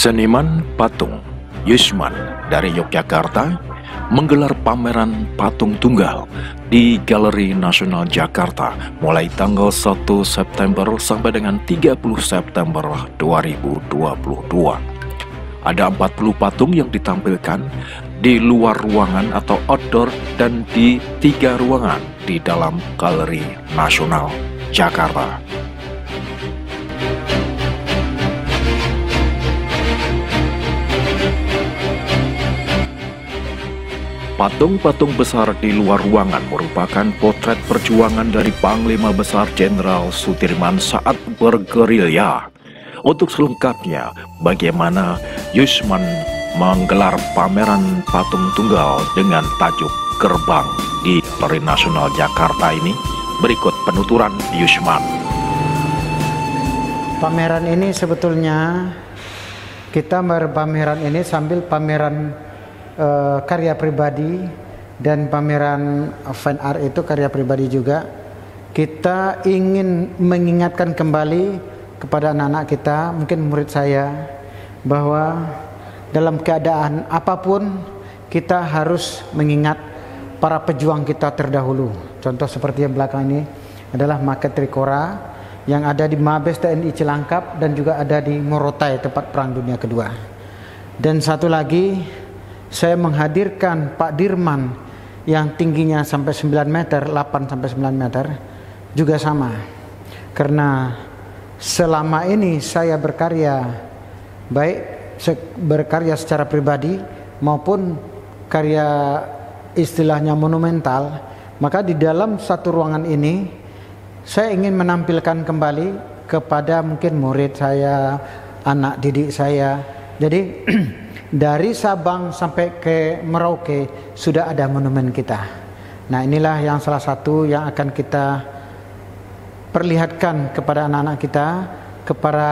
Seniman patung Yusman dari Yogyakarta menggelar pameran patung tunggal di Galeri Nasional Jakarta mulai tanggal 1 September sampai dengan 30 September 2022. Ada 40 patung yang ditampilkan di luar ruangan atau outdoor dan di 3 ruangan di dalam Galeri Nasional Jakarta. Patung-patung besar di luar ruangan merupakan potret perjuangan dari Panglima Besar Jenderal Sudirman saat bergerilya. Untuk selengkapnya, bagaimana Yusman menggelar pameran patung tunggal dengan tajuk Gerbang di Galeri Nasional Jakarta ini, berikut penuturan Yusman. Pameran ini sebetulnya kita berpameran ini sambil pameran karya pribadi dan pameran fan art itu karya pribadi juga. Kita ingin mengingatkan kembali kepada anak-anak kita, mungkin murid saya, bahwa dalam keadaan apapun kita harus mengingat para pejuang kita terdahulu. Contoh seperti yang belakang ini adalah maket Trikora yang ada di Mabes TNI Cilangkap dan juga ada di Morotai, tempat Perang Dunia Kedua. Dan satu lagi, saya menghadirkan Pak Dirman yang tingginya sampai 9 meter, 8 sampai 9 meter, juga sama. Karena selama ini saya berkarya, baik berkarya secara pribadi maupun karya istilahnya monumental, maka di dalam satu ruangan ini saya ingin menampilkan kembali kepada mungkin murid saya, anak didik saya. Jadi dari Sabang sampai ke Merauke sudah ada monumen kita. Nah, inilah yang salah satu yang akan kita perlihatkan kepada anak-anak kita, kepada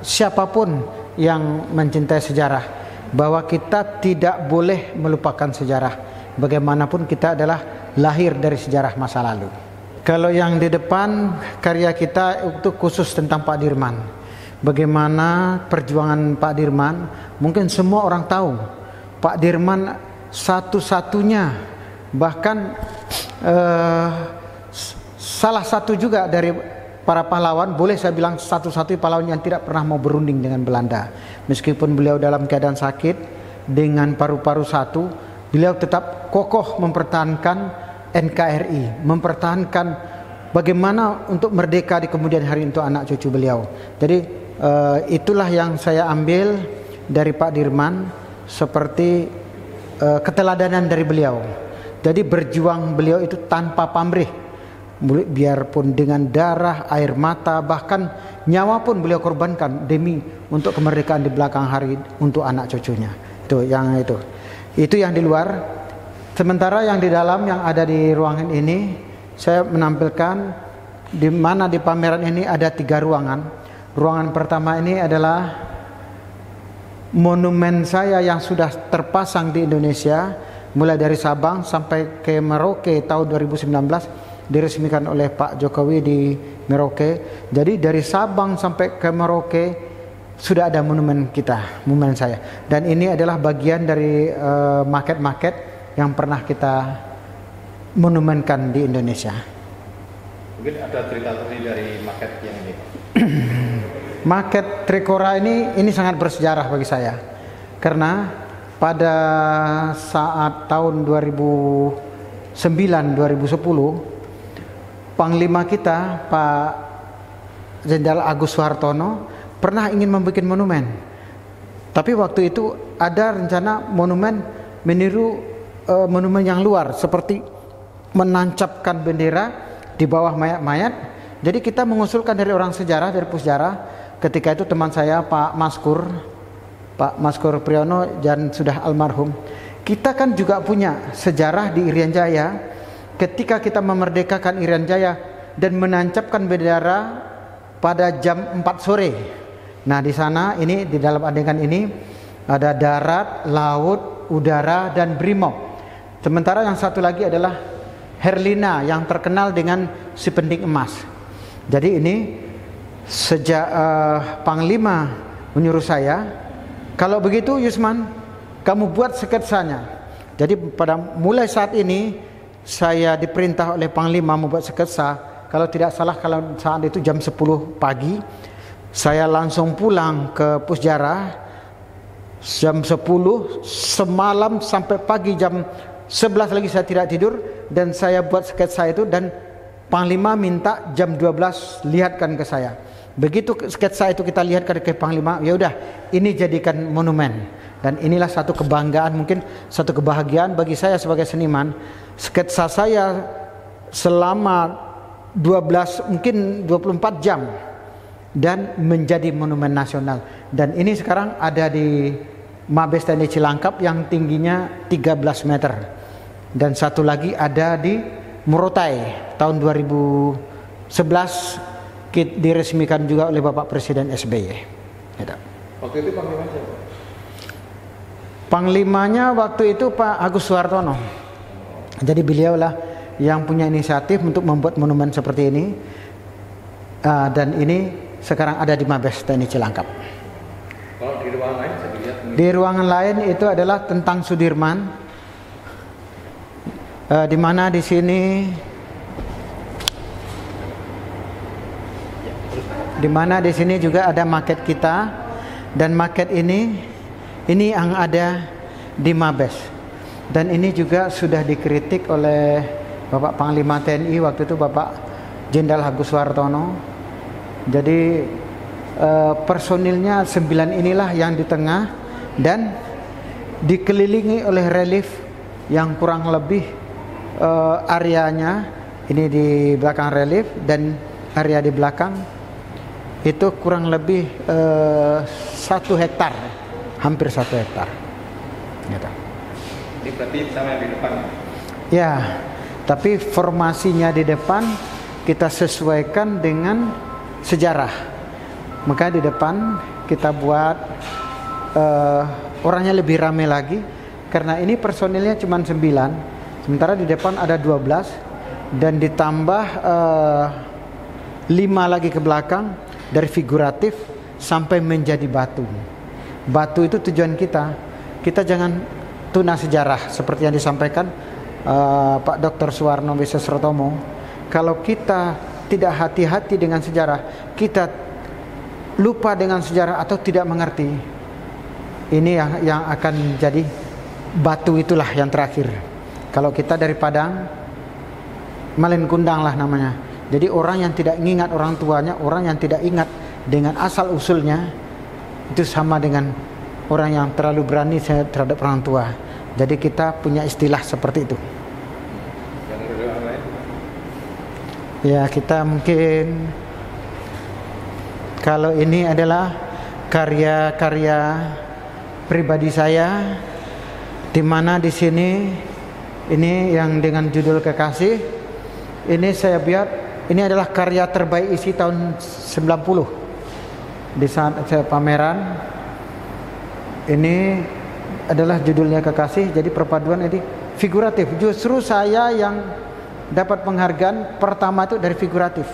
siapapun yang mencintai sejarah, bahwa kita tidak boleh melupakan sejarah. Bagaimanapun kita adalah lahir dari sejarah masa lalu. Kalau yang di depan karya kita itu khusus tentang Pak Dirman. Bagaimana perjuangan Pak Dirman, mungkin semua orang tahu Pak Dirman satu-satunya, bahkan salah satu juga dari para pahlawan, boleh saya bilang satu-satunya pahlawan yang tidak pernah mau berunding dengan Belanda. Meskipun beliau dalam keadaan sakit dengan paru-paru satu, beliau tetap kokoh mempertahankan NKRI, mempertahankan bagaimana untuk merdeka di kemudian hari untuk anak cucu beliau. Jadi itulah yang saya ambil dari Pak Dirman, seperti keteladanan dari beliau. Jadi berjuang beliau itu tanpa pamrih, biarpun dengan darah, air mata, bahkan nyawa pun beliau korbankan demi untuk kemerdekaan di belakang hari untuk anak cucunya. Itu yang di luar. Sementara yang di dalam, yang ada di ruangan ini, saya menampilkan di mana di pameran ini ada 3 ruangan. Ruangan pertama ini adalah monumen saya yang sudah terpasang di Indonesia, mulai dari Sabang sampai ke Merauke tahun 2019, diresmikan oleh Pak Jokowi di Merauke. Jadi dari Sabang sampai ke Merauke sudah ada monumen kita, monumen saya. Dan ini adalah bagian dari maket-maket yang pernah kita monumenkan di Indonesia. Mungkin ada cerita dari maket yang ini. Maket Trikora ini sangat bersejarah bagi saya, karena pada saat tahun 2009-2010 Panglima kita Pak Jenderal Agus Suhartono pernah ingin membuat monumen, tapi waktu itu ada rencana monumen meniru monumen yang luar, seperti menancapkan bendera di bawah mayat-mayat. Jadi kita mengusulkan dari orang sejarah, dari Pusjarah. Ketika itu teman saya Pak Maskur Priyono dan sudah almarhum. Kita kan juga punya sejarah di Irian Jaya. Ketika kita memerdekakan Irian Jaya dan menancapkan bendera pada jam 4 sore. Nah, di sana ini di dalam adegan ini ada darat, laut, udara dan brimob. Sementara yang satu lagi adalah Herlina yang terkenal dengan si penting emas. Jadi ini sejak Panglima menyuruh saya, Kalau begitu Yusman, kamu buat sketsanya. Jadi pada mulai saat ini saya diperintah oleh Panglima membuat sketsa. Kalau tidak salah, kalau saat itu jam 10 pagi, saya langsung pulang ke Pusjarah jam 10, semalam sampai pagi jam 11 lagi saya tidak tidur, dan saya buat sketsa itu, dan Panglima minta jam 12 lihatkan ke saya. Begitu sketsa itu kita lihatkan ke Panglima, ya udah, ini jadikan monumen. Dan inilah satu kebanggaan, mungkin satu kebahagiaan bagi saya sebagai seniman. Sketsa saya selama 12 mungkin 24 jam dan menjadi monumen nasional. Dan ini sekarang ada di Mabes TNI Cilangkap yang tingginya 13 meter. Dan satu lagi ada di Morotai tahun 2011 diresmikan juga oleh Bapak Presiden SBY. Waktu itu Panglima siapa? Panglimanya waktu itu Pak Agus Suhartono. Jadi beliaulah yang punya inisiatif untuk membuat monumen seperti ini. Dan ini sekarang ada di Mabes TNI Cilangkap. Kalau di ruangan lain saya lihat. Di ruangan lain itu adalah tentang Sudirman. Di mana di sini, juga ada maket kita, dan maket ini yang ada di Mabes, dan ini juga sudah dikritik oleh Bapak Panglima TNI waktu itu, Bapak Jenderal Agus Suhartono. Jadi personilnya 9 inilah yang di tengah dan dikelilingi oleh relief yang kurang lebih areanya ini di belakang relief, dan area di belakang itu kurang lebih 1 hektar, hampir 1 hektar. Gitu. Ini berarti sama yang di depan. Ya, tapi formasinya di depan kita sesuaikan dengan sejarah. Maka di depan kita buat orangnya lebih ramai lagi, karena ini personilnya cuma 9. Sementara di depan ada 12 dan ditambah 5 lagi ke belakang dari figuratif sampai menjadi batu. Batu itu tujuan kita. Kita jangan tuna sejarah seperti yang disampaikan Pak Dr. Suwarno Wisesrotomo. Kalau kita tidak hati-hati dengan sejarah, kita lupa dengan sejarah atau tidak mengerti, ini yang akan jadi batu, itulah yang terakhir. Kalau kita dari Padang, Malen Kundang lah namanya. Jadi orang yang tidak ingat orang tuanya, orang yang tidak ingat dengan asal usulnya, itu sama dengan orang yang terlalu berani terhadap orang tua. Jadi kita punya istilah seperti itu. Yang kedua lain? Ya, kita mungkin, kalau ini adalah karya-karya pribadi saya, di mana di sini ini yang dengan judul Kekasih. Ini saya buat, ini adalah karya terbaik isi tahun 90 di saat saya pameran. Ini adalah judulnya Kekasih. Jadi perpaduan ini figuratif. Justru saya yang dapat penghargaan pertama itu dari figuratif.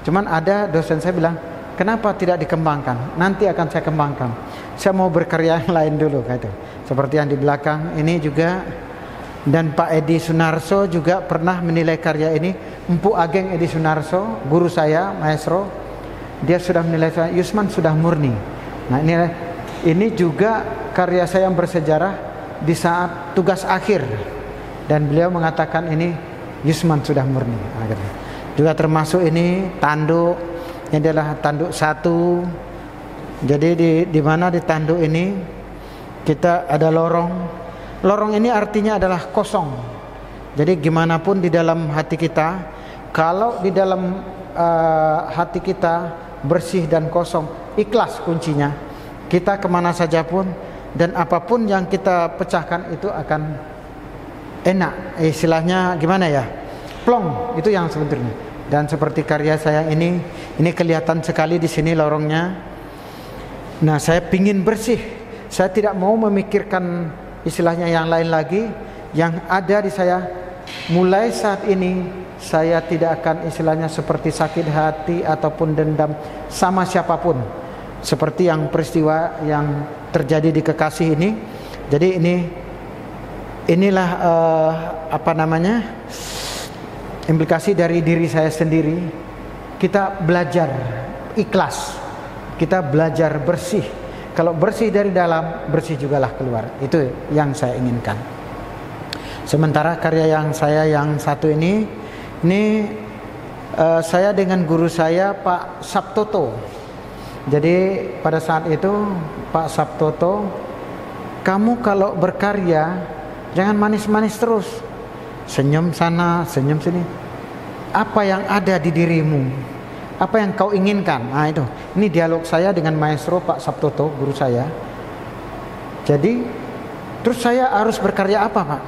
Cuman ada dosen saya bilang, kenapa tidak dikembangkan? Nanti akan saya kembangkan. Saya mau berkarya yang lain dulu, gitu. Seperti yang di belakang ini juga. Dan Pak Edi Sunarso juga pernah menilai karya ini. Empu Ageng Edi Sunarso, guru saya, maestro, dia sudah menilai saya, Yusman sudah murni. Nah, ini juga karya saya yang bersejarah di saat tugas akhir, dan beliau mengatakan ini Yusman sudah murni. Nah, gitu. Juga termasuk ini tanduk, ini adalah tanduk 1. Jadi di mana di tanduk ini kita ada lorong. Lorong ini artinya adalah kosong. Jadi gimana pun di dalam hati kita, kalau di dalam hati kita bersih dan kosong, ikhlas kuncinya, kita kemana saja pun dan apapun yang kita pecahkan itu akan enak. Istilahnya gimana ya? Plong, itu yang sebetulnya. Dan seperti karya saya ini kelihatan sekali di sini lorongnya. Nah, saya pingin bersih. Saya tidak mau memikirkan istilahnya yang lain lagi. Yang ada di saya, mulai saat ini saya tidak akan istilahnya seperti sakit hati ataupun dendam sama siapapun. seperti yang peristiwa yang terjadi di Kekasih ini. Jadi inilah implikasi dari diri saya sendiri. Kita belajar ikhlas, kita belajar bersih. Kalau bersih dari dalam, bersih jugalah keluar. Itu yang saya inginkan. Sementara karya yang saya yang satu ini saya dengan guru saya Pak Sabtoto. Jadi pada saat itu Pak Sabtoto, kamu kalau berkarya jangan manis-manis terus, senyum sana, senyum sini. Apa yang ada di dirimu, apa yang kau inginkan. Nah itu, ini dialog saya dengan maestro Pak Sabtoto, guru saya. Jadi terus saya harus berkarya apa, Pak?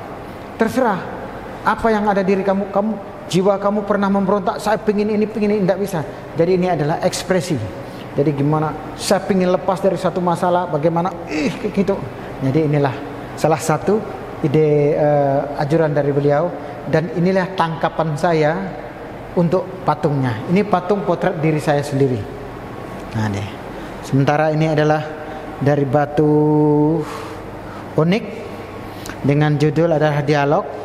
Terserah apa yang ada di diri kamu. Jiwa kamu pernah memberontak, saya pingin ini, tidak bisa. Jadi ini adalah ekspresi. Jadi gimana saya pingin lepas dari satu masalah, bagaimana gitu. Jadi inilah salah satu ide ajuran dari beliau, dan inilah tangkapan saya untuk patungnya. Ini patung potret diri saya sendiri. Nah deh. Sementara ini adalah dari batu unik dengan judul adalah Dialog.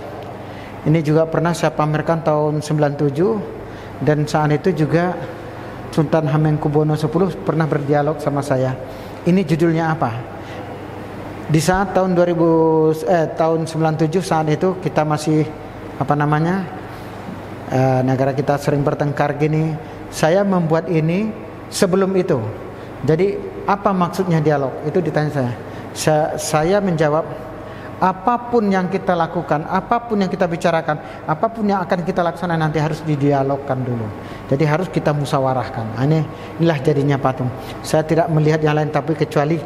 Ini juga pernah saya pamerkan tahun 97, dan saat itu juga Sultan Hamengkubuwono X pernah berdialog sama saya. Ini judulnya apa? Di saat tahun 97 saat itu kita masih negara kita sering bertengkar gini. Saya membuat ini sebelum itu. Jadi apa maksudnya dialog? Itu ditanya saya menjawab, apapun yang kita lakukan, apapun yang kita bicarakan, apapun yang akan kita laksanakan nanti harus didialogkan dulu. Jadi harus kita musyawarahkan. Inilah jadinya patung. Saya tidak melihat yang lain tapi kecuali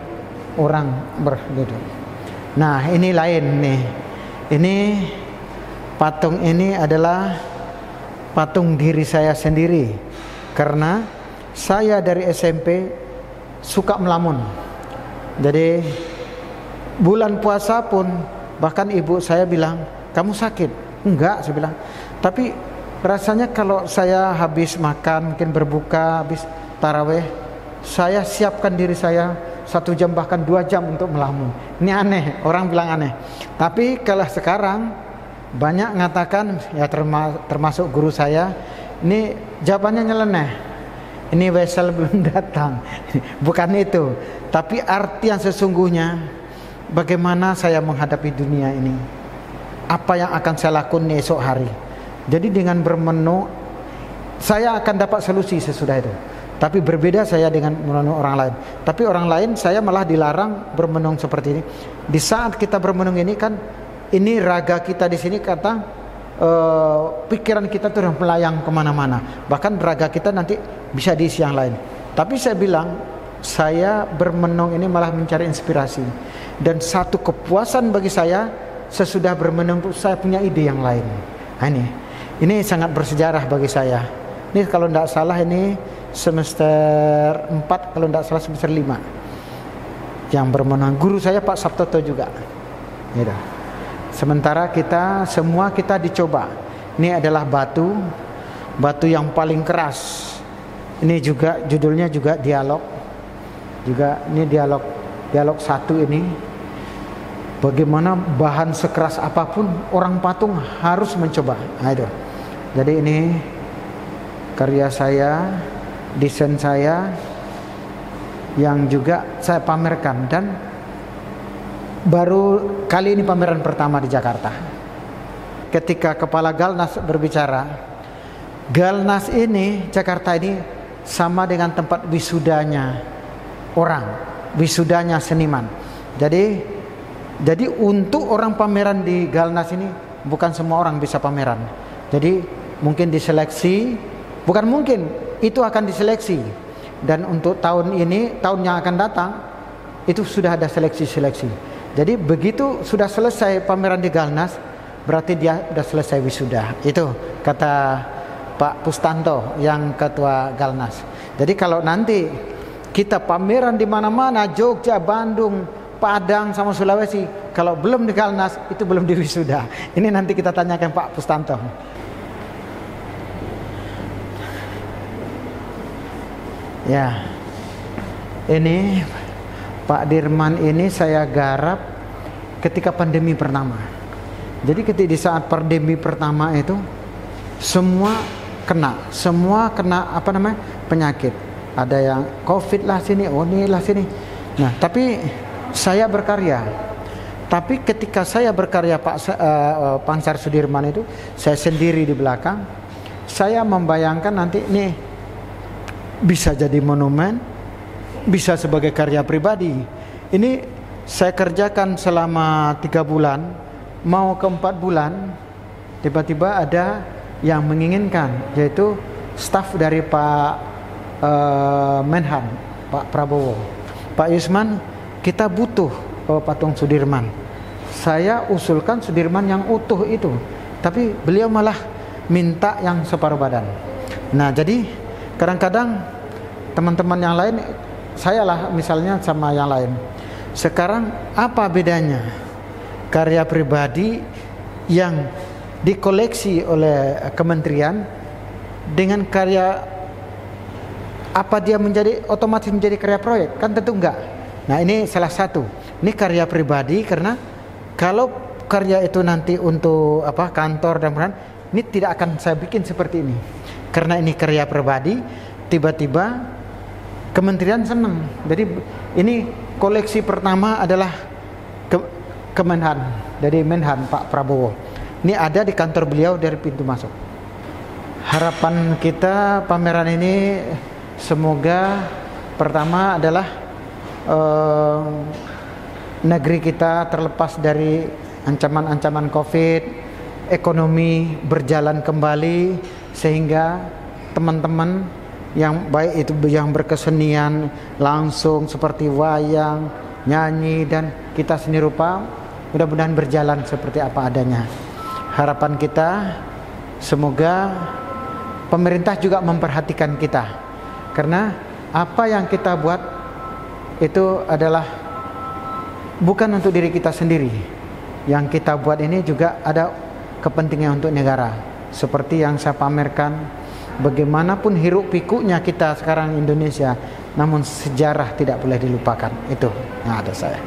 orang berduduk. Nah ini lain nih. Ini patung ini adalah patung diri saya sendiri. Karena saya dari SMP suka melamun. Jadi bulan puasa pun bahkan ibu saya bilang, kamu sakit? Enggak, saya bilang. Tapi rasanya kalau saya habis makan, mungkin berbuka, habis taraweh, saya siapkan diri saya 1 jam bahkan 2 jam untuk melamun. Ini aneh, orang bilang aneh. Tapi kalau sekarang banyak mengatakan, ya termasuk guru saya, ini jawabannya nyeleneh. Ini wesel belum datang. Bukan itu, tapi arti yang sesungguhnya, bagaimana saya menghadapi dunia ini, apa yang akan saya lakukan esok hari. Jadi dengan bermenung, saya akan dapat solusi sesudah itu. Tapi berbeda saya dengan menenung orang lain. Tapi orang lain saya malah dilarang bermenung seperti ini. Di saat kita bermenung ini kan, ini raga kita di sini pikiran kita tuh udah melayang kemana-mana. Bahkan raga kita nanti bisa diisi yang lain. Tapi saya bilang, saya bermenung ini malah mencari inspirasi. Dan satu kepuasan bagi saya, sesudah bermenung saya punya ide yang lain. Nah, ini sangat bersejarah bagi saya. Ini kalau tidak salah ini semester 4, kalau tidak salah semester 5 yang bermenang. Guru saya Pak Sabtoto juga. Gitu. Sementara kita semua dicoba. Ini adalah batu yang paling keras. Ini juga judulnya juga dialog. Juga ini dialog 1 ini. Bagaimana bahan sekeras apapun orang patung harus mencoba. Nah, itu. Jadi ini karya saya, desain saya yang juga saya pamerkan, dan baru kali ini pameran pertama di Jakarta. Ketika kepala Galnas berbicara, Galnas ini, Jakarta ini sama dengan tempat wisudanya orang, wisudanya seniman. Jadi untuk orang pameran di Galnas ini bukan semua orang bisa pameran. Jadi mungkin diseleksi, bukan mungkin, itu akan diseleksi. Dan untuk tahun ini, tahun yang akan datang, itu sudah ada seleksi-seleksi. Jadi begitu sudah selesai pameran di Galnas, berarti dia sudah selesai wisuda. Itu kata Pak Pustanto yang ketua Galnas. Jadi kalau nanti kita pameran di mana-mana, Jogja, Bandung, Padang sama Sulawesi, kalau belum di Galnas itu belum di wisuda. Ini nanti kita tanyakan Pak Pustanto. Ya. Ini Pak Dirman ini saya garap ketika pandemi pertama. Jadi ketika di saat pandemi pertama itu semua kena apa namanya penyakit. Ada yang COVID lah sini, oh ini lah sini. Nah, tapi saya berkarya. Tapi ketika saya berkarya Pansar Sudirman itu, saya sendiri di belakang, saya membayangkan nanti nih bisa jadi monumen, bisa sebagai karya pribadi. Ini saya kerjakan selama 3 bulan, mau ke 4 bulan, tiba-tiba ada yang menginginkan, yaitu staf dari Pak Menhan, Pak Prabowo, Pak Yusman, kita butuh patung Sudirman. Saya usulkan Sudirman yang utuh itu, tapi beliau malah minta yang separuh badan. Nah, jadi kadang-kadang teman-teman yang lain, saya lah misalnya sama yang lain. Sekarang apa bedanya karya pribadi yang dikoleksi oleh kementerian dengan karya, apa dia otomatis menjadi karya proyek? Kan tentu enggak. Nah, ini salah satu. Ini karya pribadi, karena kalau karya itu nanti untuk kantor dan lain-lain, ini tidak akan saya bikin seperti ini. Karena ini karya pribadi, tiba-tiba kementerian senang. Jadi ini koleksi pertama adalah Kemenhan, dari Menhan Pak Prabowo. Ini ada di kantor beliau dari pintu masuk. Harapan kita pameran ini semoga pertama adalah negeri kita terlepas dari ancaman-ancaman COVID, ekonomi berjalan kembali, sehingga teman-teman yang baik itu yang berkesenian langsung seperti wayang, nyanyi, dan kita seni rupa mudah-mudahan berjalan seperti apa adanya. Harapan kita semoga pemerintah juga memperhatikan kita, karena apa yang kita buat itu adalah bukan untuk diri kita sendiri. Yang kita buat ini juga ada kepentingan untuk negara. Seperti yang saya pamerkan, bagaimanapun hiruk pikuknya kita sekarang Indonesia, namun sejarah tidak boleh dilupakan. Itu yang ada saya.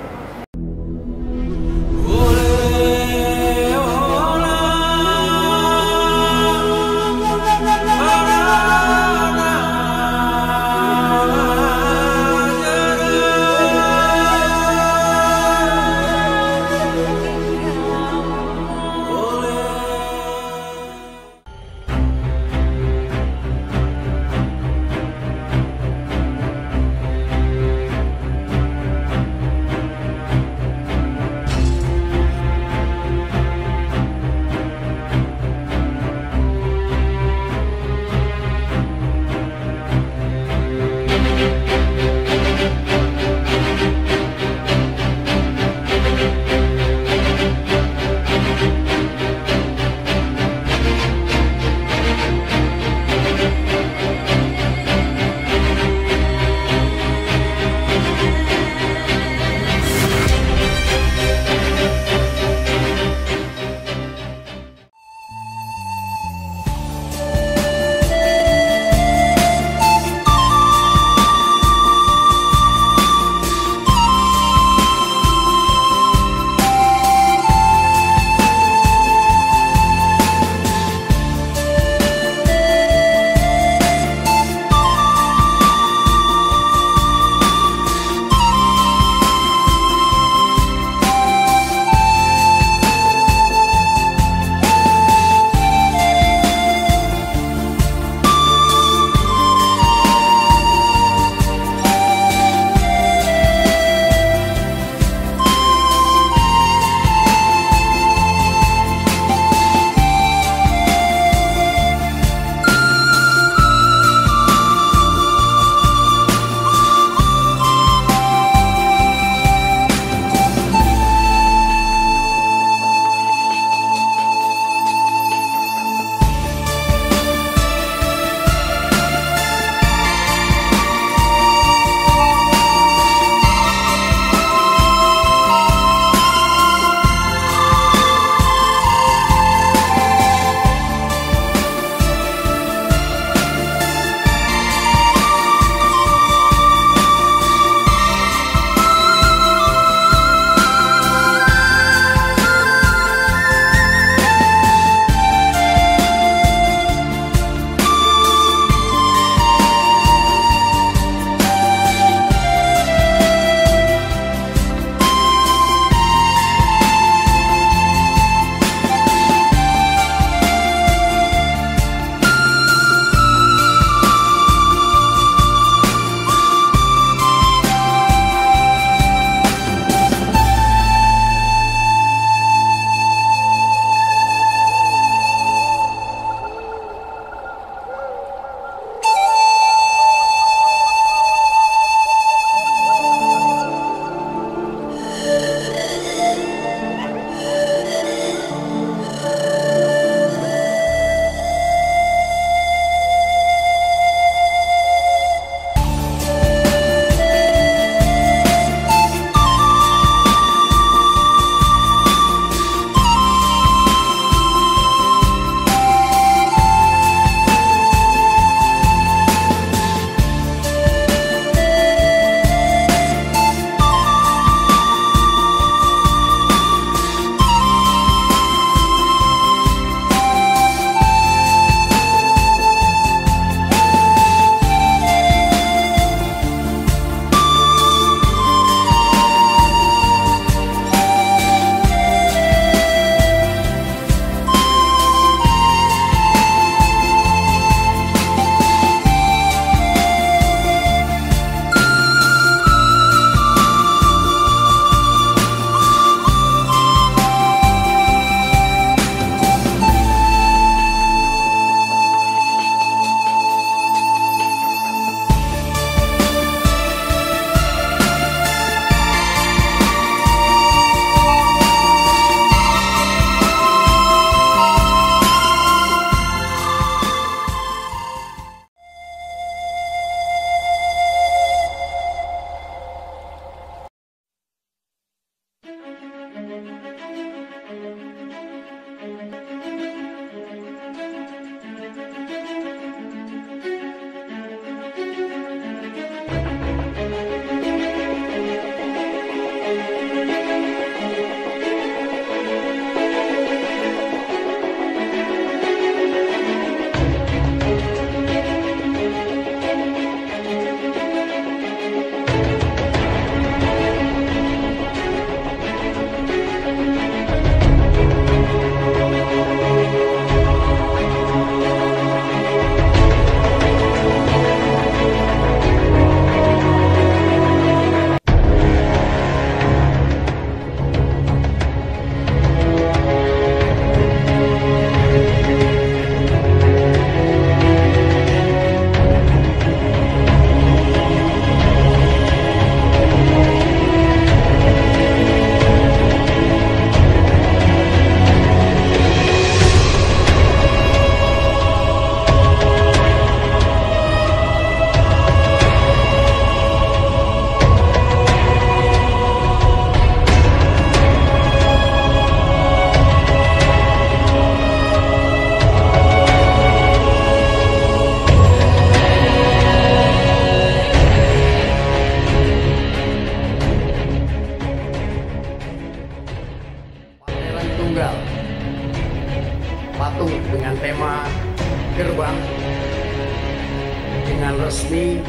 dengan resmi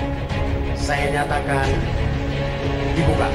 saya nyatakan dibuka.